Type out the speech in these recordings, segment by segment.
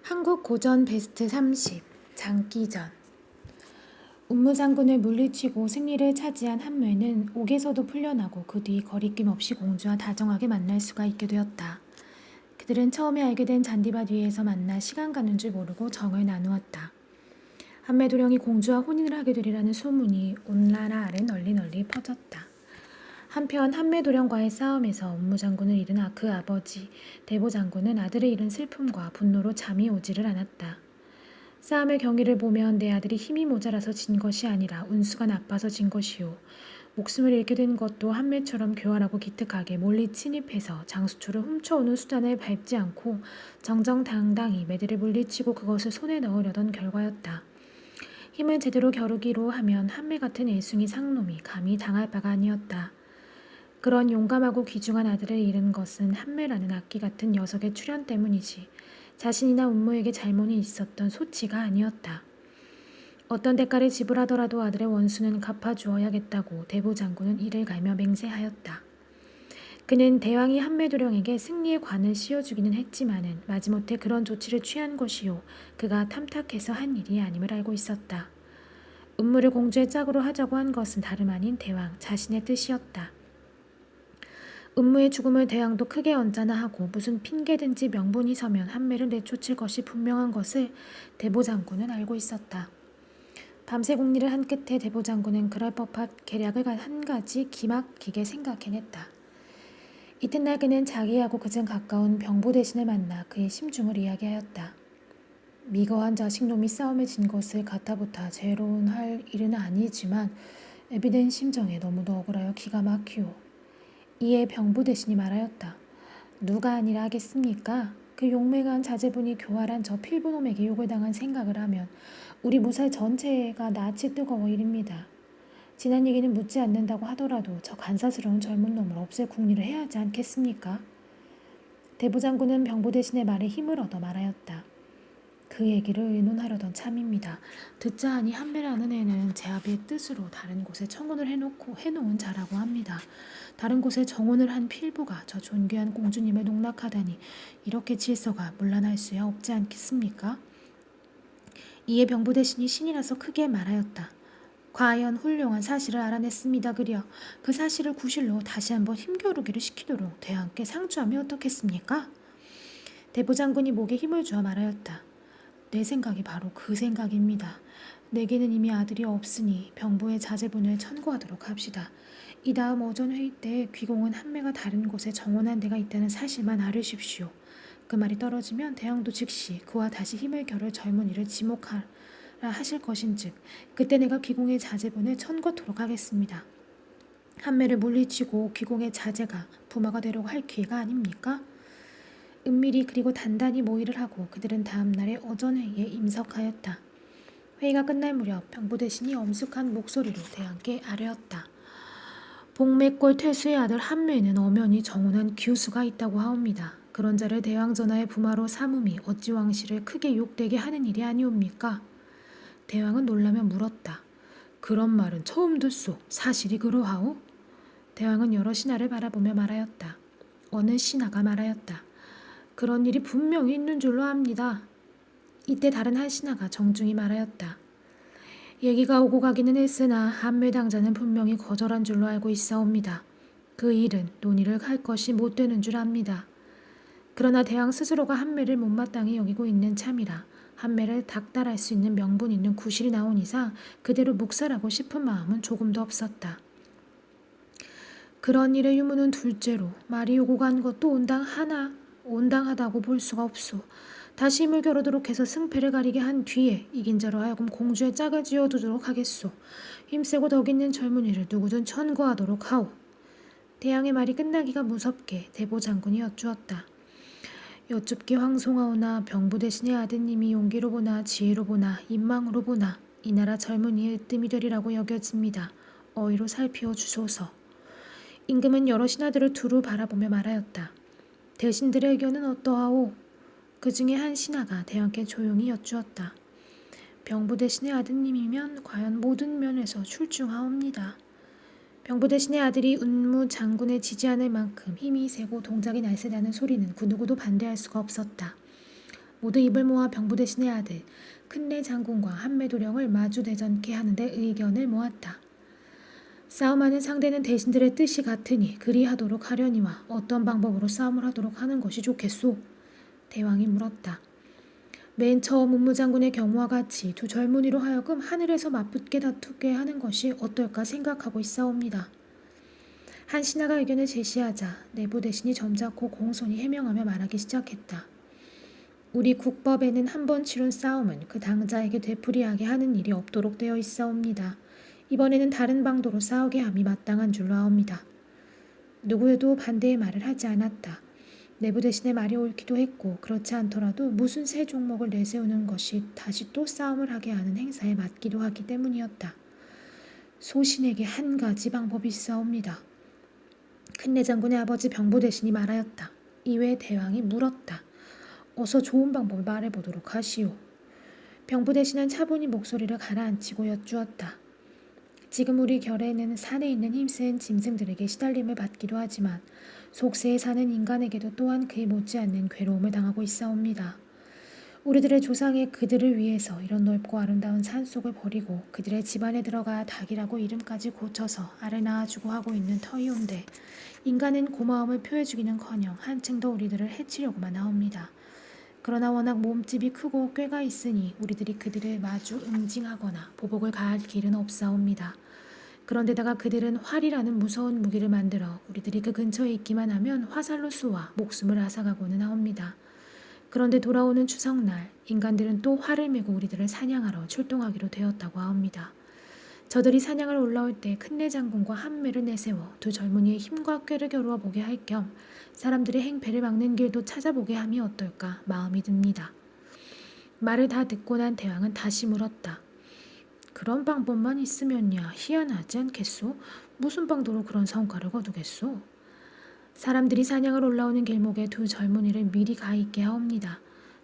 한국 고전 베스트 30 장기전. 운무장군을 물리치고 승리를 차지한 한묘는 옥에서도 풀려나고 그 뒤 거리낌 없이 공주와 다정하게 만날 수가 있게 되었다. 그들은 처음에 알게 된 잔디밭 위에서 만나 시간 가는 줄 모르고 정을 나누었다. 한매도령이 공주와 혼인을 하게 되리라는 소문이 온 나라 아래 널리 퍼졌다. 한편 한매도령과의 싸움에서 운무장군을 잃은 그 아버지 대보장군은 아들을 잃은 슬픔과 분노로 잠이 오지를 않았다. 싸움의 경위를 보면 내 아들이 힘이 모자라서 진 것이 아니라 운수가 나빠서 진 것이요. 목숨을 잃게 된 것도 한매처럼 교활하고 기특하게 몰리 침입해서 장수초를 훔쳐오는 수단을 밟지 않고 정정당당히 매들을 물리치고 그것을 손에 넣으려던 결과였다. 힘을 제대로 겨루기로 하면 한매 같은 일숭이 상놈이 감히 당할 바가 아니었다. 그런 용감하고 귀중한 아들을 잃은 것은 한매라는 악기 같은 녀석의 출현 때문이지 자신이나 운모에게 잘못이 있었던 소치가 아니었다. 어떤 대가를 지불하더라도 아들의 원수는 갚아주어야겠다고 대부장군은 이를 갈며 맹세하였다. 그는 대왕이 한매도령에게 승리의 관을 씌워주기는 했지만은 마지못해 그런 조치를 취한 것이요 그가 탐탁해서 한 일이 아님을 알고 있었다. 운무를 공주의 짝으로 하자고 한 것은 다름 아닌 대왕 자신의 뜻이었다. 운무의 죽음을 대왕도 크게 언짢아하고 무슨 핑계든지 명분이 서면 한매를 내쫓을 것이 분명한 것을 대보장군은 알고 있었다. 밤새 궁리를 한 끝에 대보장군은 그럴 법한 계략을 한 가지 기막히게 생각해냈다. 이튿날 그는 자기하고 그중 가까운 병부대신을 만나 그의 심중을 이야기하였다. 미거한 자식놈이 싸움에 진 것을 가타부타 재론할 일은 아니지만 애비된 심정에 너무도 억울하여 기가 막히오. 이에 병부대신이 말하였다. 누가 아니라 하겠습니까? 그 용맹한 자제분이 교활한 저 필부놈에게 욕을 당한 생각을 하면 우리 무사히 전체가 낯이 뜨거워 일입니다. 지난 얘기는 묻지 않는다고 하더라도 저 간사스러운 젊은 놈을 없앨 궁리를 해야 하지 않겠습니까? 대부장군은 병부대신의 말에 힘을 얻어 말하였다. 그 얘기를 의논하려던 참입니다. 듣자 하니 한매라는 애는 제 아비의 뜻으로 다른 곳에 청혼을 해놓은 자라고 합니다. 다른 곳에 정혼을 한 필부가 저 존귀한 공주님을 농락하다니 이렇게 질서가 문란할 수야 없지 않겠습니까? 이에 병부대신이 신이 나서 크게 말하였다. 과연 훌륭한 사실을 알아냈습니다. 그려 그 사실을 구실로 다시 한번 힘겨루기를 시키도록 대왕께 상주하면 어떻겠습니까? 대부장군이 목에 힘을 주어 말하였다. 내 생각이 바로 그 생각입니다. 내게는 이미 아들이 없으니 병부의 자제분을 천거하도록 합시다. 이 다음 오전 회의 때 귀공은 한매가 다른 곳에 정원한 데가 있다는 사실만 알으십시오. 그 말이 떨어지면 대왕도 즉시 그와 다시 힘을 겨룰 젊은이를 지목하라 하실 것인즉 그때 내가 귀공의 자제분을 천거토록 하겠습니다. 한매를 물리치고 귀공의 자제가 부마가 되려고 할 기회가 아닙니까? 은밀히 그리고 단단히 모의를 하고 그들은 다음 날의 오전회의에 임석하였다. 회의가 끝날 무렵 병부대신이 엄숙한 목소리로 대왕께 아뢰었다. 복맥골 퇴수의 아들 한매는 엄연히 정혼한 기우수가 있다고 하옵니다. 그런 자를 대왕 전하의 부마로 삼음이 어찌 왕실을 크게 욕되게 하는 일이 아니옵니까? 대왕은 놀라며 물었다. 그런 말은 처음 듣소. 사실이 그러하오? 대왕은 여러 신하를 바라보며 말하였다. 어느 신하가 말하였다. 그런 일이 분명히 있는 줄로 압니다. 이때 다른 한 신하가 정중히 말하였다. 얘기가 오고 가기는 했으나 한매당자는 분명히 거절한 줄로 알고 있사옵니다. 그 일은 논의를 할 것이 못 되는 줄 압니다. 그러나 대왕 스스로가 한매를 못마땅히 여기고 있는 참이라 한매를 닥달할 수 있는 명분 있는 구실이 나온 이상 그대로 묵살하고 싶은 마음은 조금도 없었다. 그런 일의 유무는 둘째로 말이 오고 간 것도 온당하다고 볼 수가 없소. 다시 힘을 겨루도록 해서 승패를 가리게 한 뒤에 이긴 자로 하여금 공주의 짝을 지어두도록 하겠소. 힘세고 덕 있는 젊은이를 누구든 천거하도록 하오. 대왕의 말이 끝나기가 무섭게 대보장군이 여쭈었다. 여쭙기 황송하오나 병부대신의 아드님이 용기로 보나 지혜로 보나 인망으로 보나 이 나라 젊은이의 으뜸이 되리라고 여겨집니다. 어이로 살피어 주소서. 임금은 여러 신하들을 두루 바라보며 말하였다. 대신들의 의견은 어떠하오? 그 중에 한 신하가 대왕께 조용히 여쭈었다. 병부대신의 아드님이면 과연 모든 면에서 출중하옵니다. 병부대신의 아들이 운무 장군을 지지하는 만큼 힘이 세고 동작이 날쌔다는 소리는 그 누구도 반대할 수가 없었다. 모두 입을 모아 병부대신의 아들 큰내 장군과 한매도령을 마주대전케 하는데 의견을 모았다. 싸움하는 상대는 대신들의 뜻이 같으니 그리하도록 하려니와 어떤 방법으로 싸움을 하도록 하는 것이 좋겠소? 대왕이 물었다. 맨 처음 문무장군의 경우와 같이 두 젊은이로 하여금 하늘에서 맞붙게 다투게 하는 것이 어떨까 생각하고 있사옵니다. 한 신하가 의견을 제시하자 내부 대신이 점잖고 공손히 해명하며 말하기 시작했다. 우리 국법에는 한 번 치룬 싸움은 그 당자에게 되풀이하게 하는 일이 없도록 되어 있사옵니다. 이번에는 다른 방도로 싸우게 함이 마땅한 줄로 아옵니다. 누구에도 반대의 말을 하지 않았다. 내부 대신의 말이 옳기도 했고 그렇지 않더라도 무슨 새 종목을 내세우는 것이 다시 또 싸움을 하게 하는 행사에 맞기도 하기 때문이었다. 소신에게 한 가지 방법이 있사옵니다. 큰내 장군의 아버지 병부 대신이 말하였다. 이외에 대왕이 물었다. 어서 좋은 방법을 말해보도록 하시오. 병부 대신은 차분히 목소리를 가라앉히고 여쭈었다. 지금 우리 결에는 산에 있는 힘센 짐승들에게 시달림을 받기도 하지만 속세에 사는 인간에게도 또한 그에 못지않는 괴로움을 당하고 있사옵니다. 우리들의 조상이 그들을 위해서 이런 넓고 아름다운 산속을 버리고 그들의 집안에 들어가 닭이라고 이름까지 고쳐서 알을 낳아주고 하고 있는 터이온데 인간은 고마움을 표해주기는커녕 한층 더 우리들을 해치려고만 하옵니다. 그러나 워낙 몸집이 크고 꾀가 있으니 우리들이 그들을 마주 응징하거나 보복을 가할 길은 없사옵니다. 그런데다가 그들은 활이라는 무서운 무기를 만들어 우리들이 그 근처에 있기만 하면 화살로 쏘아 목숨을 앗아가고는 하옵니다. 그런데 돌아오는 추석날 인간들은 또 활을 메고 우리들을 사냥하러 출동하기로 되었다고 하옵니다. 저들이 사냥을 올라올 때 큰내 장군과 한매를 내세워 두 젊은이의 힘과 꾀를 겨루어 보게 할 겸 사람들의 행패를 막는 길도 찾아보게 함이 어떨까 마음이 듭니다. 말을 다 듣고 난 대왕은 다시 물었다. 그런 방법만 있으면야 희한하지 않겠소? 무슨 방도로 그런 성과를 거두겠소? 사람들이 사냥을 올라오는 길목에 두 젊은이를 미리 가 있게 하옵니다.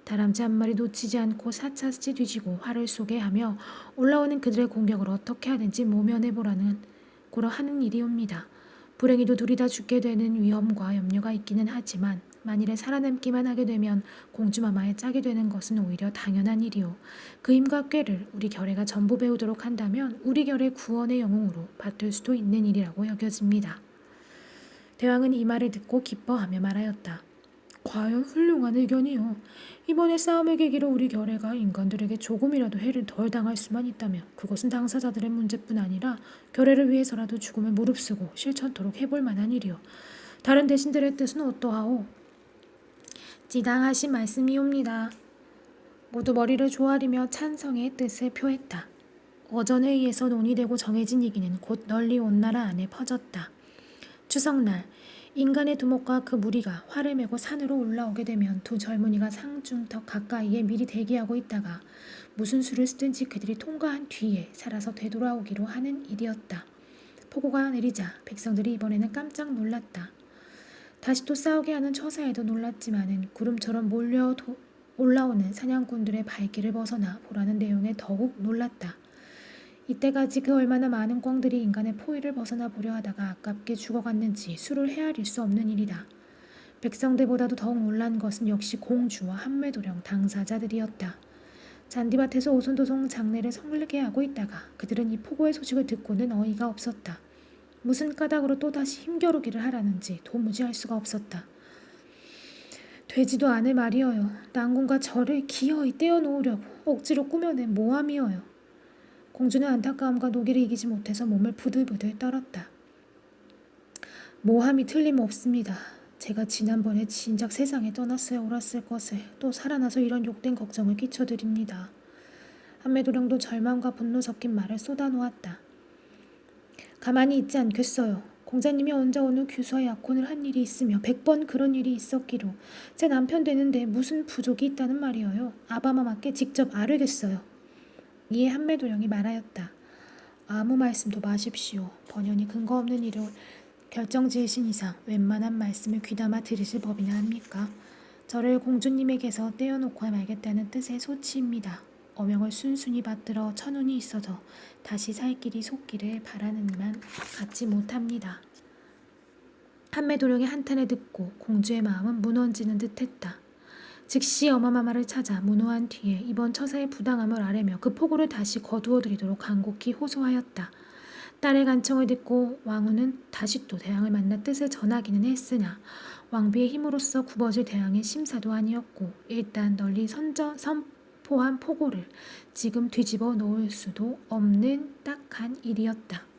다람쥐 한 마리 놓치지 않고 사차스치 뒤지고 활을 쏘게 하며 올라오는 그들의 공격을 어떻게 하든지 모면해보라는 고러 하는 일이옵니다. 불행히도 둘이 다 죽게 되는 위험과 염려가 있기는 하지만 만일에 살아남기만 하게 되면 공주마마에 짝이 되는 것은 오히려 당연한 일이오. 그 힘과 꾀를 우리 결애가 전부 배우도록 한다면 우리 결의 구원의 영웅으로 받들 수도 있는 일이라고 여겨집니다. 대왕은 이 말을 듣고 기뻐하며 말하였다. 과연 훌륭한 의견이요. 이번에 싸움의 계기로 우리 결애가 인간들에게 조금이라도 해를 덜 당할 수만 있다면 그것은 당사자들의 문제뿐 아니라 결애를 위해서라도 죽음을 무릅쓰고 실천토록 해볼 만한 일이요. 다른 대신들의 뜻은 어떠하오? 지당하신 말씀이옵니다. 모두 머리를 조아리며 찬성의 뜻을 표했다. 어전에 의해서 논의되고 정해진 얘기는 곧 널리 온 나라 안에 퍼졌다. 추석날 인간의 두목과 그 무리가 활을 메고 산으로 올라오게 되면 두 젊은이가 상중턱 가까이에 미리 대기하고 있다가 무슨 수를 쓰든지 그들이 통과한 뒤에 살아서 되돌아오기로 하는 일이었다. 폭우가 내리자 백성들이 이번에는 깜짝 놀랐다. 다시 또 싸우게 하는 처사에도 놀랐지만은 구름처럼 몰려 올라오는 사냥꾼들의 발길을 벗어나 보라는 내용에 더욱 놀랐다. 이때까지 그 얼마나 많은 꿩들이 인간의 포위를 벗어나 보려 하다가 아깝게 죽어갔는지 수를 헤아릴 수 없는 일이다. 백성들보다도 더욱 놀란 것은 역시 공주와 한매도령 당사자들이었다. 잔디밭에서 오손도손 장례를 성르게 하고 있다가 그들은 이 폭우의 소식을 듣고는 어이가 없었다. 무슨 까닭으로 또다시 힘겨루기를 하라는지 도무지 알 수가 없었다. 되지도 않을 말이어요. 난군과 저를 기어이 떼어놓으려고 억지로 꾸며낸 모함이어요. 공주는 안타까움과 노기를 이기지 못해서 몸을 부들부들 떨었다. 모함이 틀림없습니다. 제가 지난번에 진작 세상에 떠났어야 옳았을 것을 또 살아나서 이런 욕된 걱정을 끼쳐드립니다. 한매도령도 절망과 분노 섞인 말을 쏟아놓았다. 가만히 있지 않겠어요. 공자님이 언제 어느 규수와 약혼을 한 일이 있으며 100번 그런 일이 있었기로 제 남편 되는데 무슨 부족이 있다는 말이어요. 아바마마께 직접 아뢰겠어요. 이에 한매도령이 말하였다. 아무 말씀도 마십시오. 번연히 근거 없는 일을 결정지으신 이상 웬만한 말씀을 귀담아 들으실 법이나 합니까? 저를 공주님에게서 떼어놓고 말겠다는 뜻의 소치입니다. 어명을 순순히 받들어 천운이 있어서 다시 살 길이 속기를 바라는만 갖지 못합니다. 한매도령의 한탄을 듣고 공주의 마음은 무너지는 듯했다. 즉시 어마마마를 찾아 문호한 뒤에 이번 처사의 부당함을 아뢰며 그 포고를 다시 거두어들이도록 간곡히 호소하였다. 딸의 간청을 듣고 왕후는 다시 또 대왕을 만나 뜻을 전하기는 했으나 왕비의 힘으로써 굽어질 대왕의 심사도 아니었고 일단 널리 선포한 포고를 지금 뒤집어 놓을 수도 없는 딱한 일이었다.